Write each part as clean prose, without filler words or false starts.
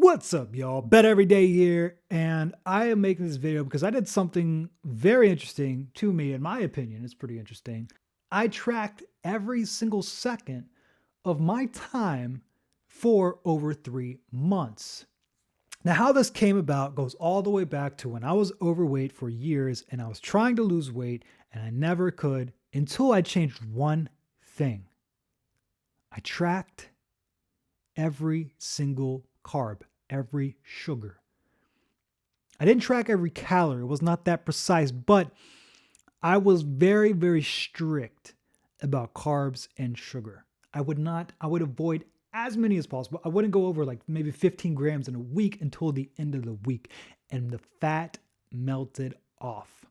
What's up, y'all? Bet Every Day here, and I am making this video because I did something very interesting to me, in my opinion. It's pretty interesting. I tracked every single second of my time for over 3 months. Now, how this came about goes all the way back to when I was overweight for years and I was trying to lose weight and I never could until I changed one thing. I tracked every single carb, every sugar. I didn't track every calorie. It was not that precise, but I was very, very strict about carbs and sugar. I would avoid as many as possible. I wouldn't go over like maybe 15 grams in a week until the end of the week. And the fat melted off.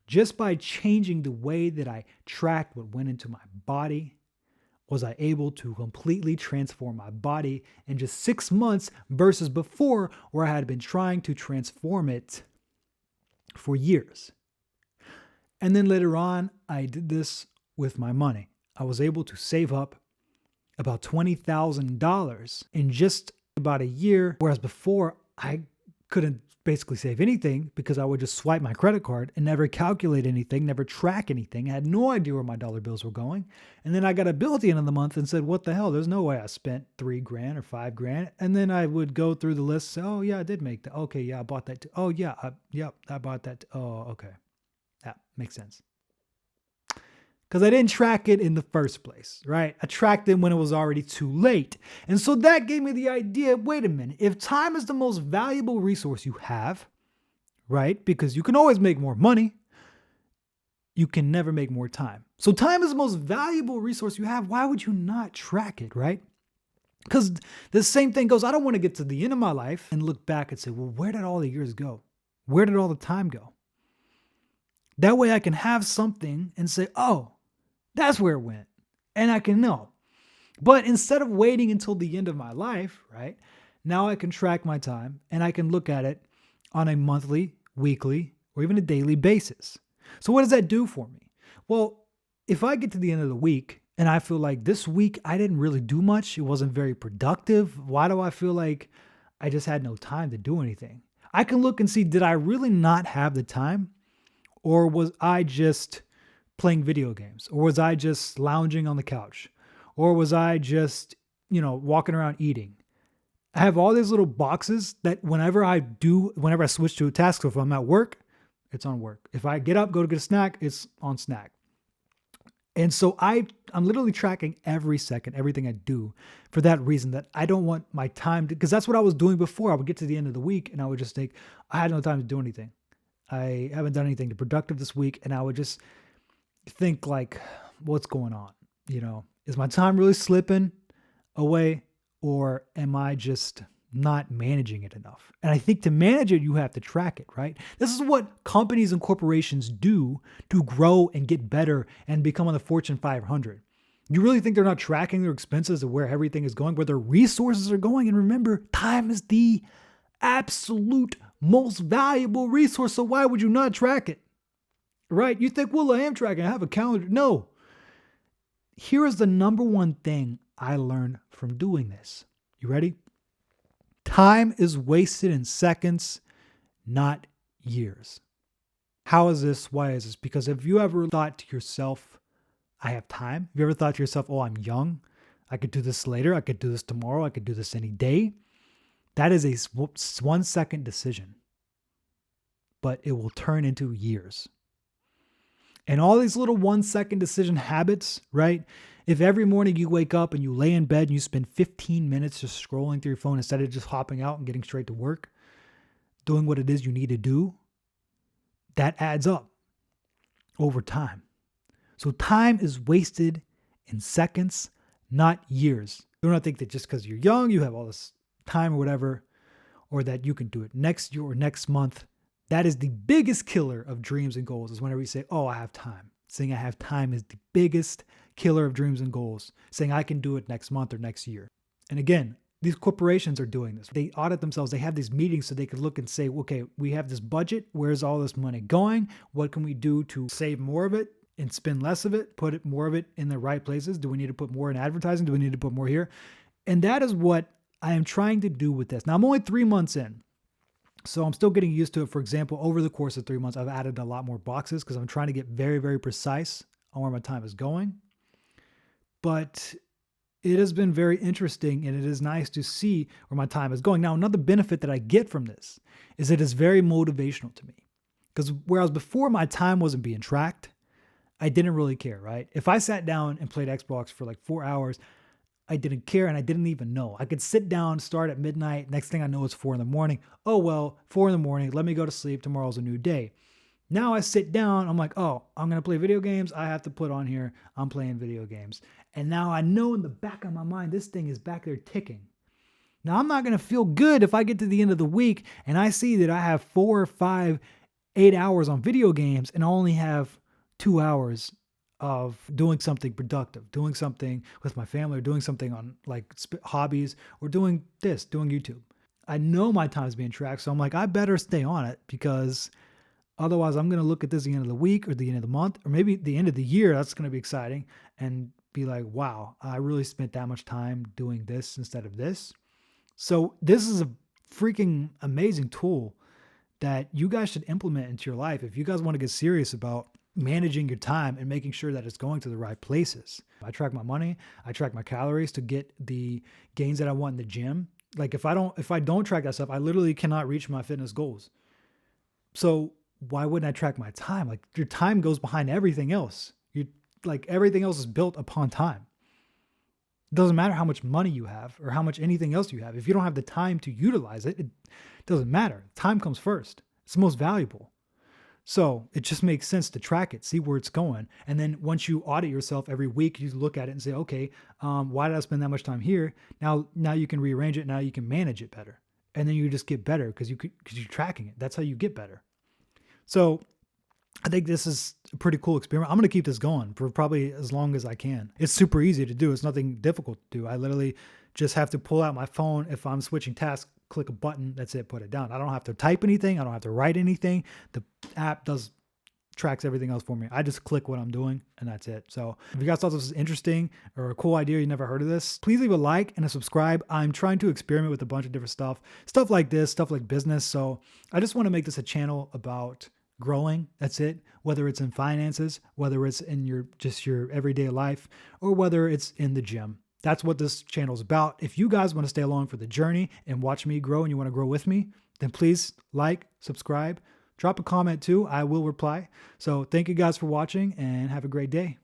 Just by changing the way that I tracked what went into my body, was I able to completely transform my body in just 6 months versus before where I had been trying to transform it for years. And then later on, I did this with my money. I was able to save up about $20,000 in just about a year, whereas before I couldn't basically save anything because I would just swipe my credit card and never calculate anything, never track anything. I had no idea where my dollar bills were going. And then I got a bill at the end of the month and said, what the hell? There's no way I spent $3,000 or $5,000. And then I would go through the list. Say, oh yeah, I did make that. Okay. Yeah. I bought that too. Oh yeah. I bought that. Oh, okay. That makes sense. Because I didn't track it in the first place, right? I tracked it when it was already too late. And so that gave me the idea, wait a minute, if time is the most valuable resource you have, right? Because you can always make more money, you can never make more time. So time is the most valuable resource you have. Why would you not track it, right? Because the same thing goes, I don't want to get to the end of my life and look back and say, well, where did all the years go? Where did all the time go? That way I can have something and say, oh, that's where it went. And I can know. But instead of waiting until the end of my life, right? Now I can track my time and I can look at it on a monthly, weekly, or even a daily basis. So what does that do for me? Well, if I get to the end of the week and I feel like this week I didn't really do much, it wasn't very productive. Why do I feel like I just had no time to do anything? I can look and see, did I really not have the time? Or was I just playing video games? Or was I just lounging on the couch? Or was I just, walking around eating? I have all these little boxes that whenever I switch to a task, so if I'm at work, it's on work. If I get up, go to get a snack, it's on snack. And so I'm literally tracking every second, everything I do for that reason, that I don't want my time to, because that's what I was doing before. I would get to the end of the week and I would just think, I had no time to do anything. I haven't done anything productive this week. And I would just think like, what's going on? Is my time really slipping away, or am I just not managing it enough? And I think to manage it, you have to track it, right? This is what companies and corporations do to grow and get better and become on the Fortune 500. You really think they're not tracking their expenses of where everything is going, where their resources are going? And remember, time is the absolute most valuable resource. So why would you not track it? Right? You think, well, I am tracking. I have a calendar. No. Here is the number one thing I learned from doing this. You ready? Time is wasted in seconds, not years. How is this? Why is this? Because have you ever thought to yourself, I have time? Have you ever thought to yourself, oh, I'm young. I could do this later. I could do this tomorrow. I could do this any day. That is a 1 second decision, but it will turn into years. And all these little 1 second decision habits, right? If every morning you wake up and you lay in bed and you spend 15 minutes just scrolling through your phone instead of just hopping out and getting straight to work, doing what it is you need to do, that adds up over time. So time is wasted in seconds, not years. Do not think that just because you're young, you have all this time or whatever, or that you can do it next year or next month. That is the biggest killer of dreams and goals, is whenever you say, oh, I have time. Saying I have time is the biggest killer of dreams and goals. Saying I can do it next month or next year. And again, these corporations are doing this. They audit themselves. They have these meetings so they can look and say, okay, we have this budget. Where's all this money going? What can we do to save more of it and spend less of it? Put more of it in the right places? Do we need to put more in advertising? Do we need to put more here? And that is what I am trying to do with this. Now, I'm only 3 months in, so I'm still getting used to it. For example, over the course of 3 months, I've added a lot more boxes because I'm trying to get very, very precise on where my time is going. But it has been very interesting, and it is nice to see where my time is going. Now, another benefit that I get from this is it is very motivational to me, because whereas before my time wasn't being tracked, I didn't really care, right? If I sat down and played Xbox for like 4 hours, I didn't care and I didn't even know. I could sit down, start at midnight. Next thing I know, it's 4 in the morning. Oh, well, 4 in the morning. Let me go to sleep. Tomorrow's a new day. Now I sit down, I'm like, oh, I'm going to play video games. I have to put on here, I'm playing video games. And now I know in the back of my mind, this thing is back there ticking. Now I'm not going to feel good if I get to the end of the week and I see that I have 4 or 5, 8 hours on video games and I only have 2 hours of doing something productive, doing something with my family, or doing something on like hobbies, or doing YouTube. I know my time's being tracked. So I'm like, I better stay on it, because otherwise, I'm going to look at this at the end of the week or the end of the month, or maybe the end of the year. That's going to be exciting, and be like, wow, I really spent that much time doing this instead of this. So this is a freaking amazing tool that you guys should implement into your life if you guys want to get serious about managing your time and making sure that it's going to the right places. I track my money. I track my calories to get the gains that I want in the gym. Like if I don't track that stuff, I literally cannot reach my fitness goals. So why wouldn't I track my time? Like your time goes behind everything else. Everything else is built upon time. It doesn't matter how much money you have or how much anything else you have. If you don't have the time to utilize it, it doesn't matter. Time comes first. It's the most valuable. So it just makes sense to track it, see where it's going. And then once you audit yourself every week, you look at it and say, okay, why did I spend that much time here? Now you can rearrange it. Now you can manage it better. And then you just get better because you're tracking it. That's how you get better. So I think this is a pretty cool experiment. I'm going to keep this going for probably as long as I can. It's super easy to do. It's nothing difficult to do. I literally just have to pull out my phone. If I'm switching tasks, click a button. That's it. Put it down. I don't have to type anything. I don't have to write anything. The app tracks everything else for me. I just click what I'm doing and that's it. So if you guys thought this was interesting or a cool idea, you never heard of this, please leave a like and a subscribe. I'm trying to experiment with a bunch of different stuff like this, stuff like business. So I just want to make this a channel about growing. That's it. Whether it's in finances, whether it's in your everyday life, or whether it's in the gym. That's what this channel is about. If you guys want to stay along for the journey and watch me grow and you want to grow with me, then please like, subscribe, drop a comment too. I will reply. So thank you guys for watching and have a great day.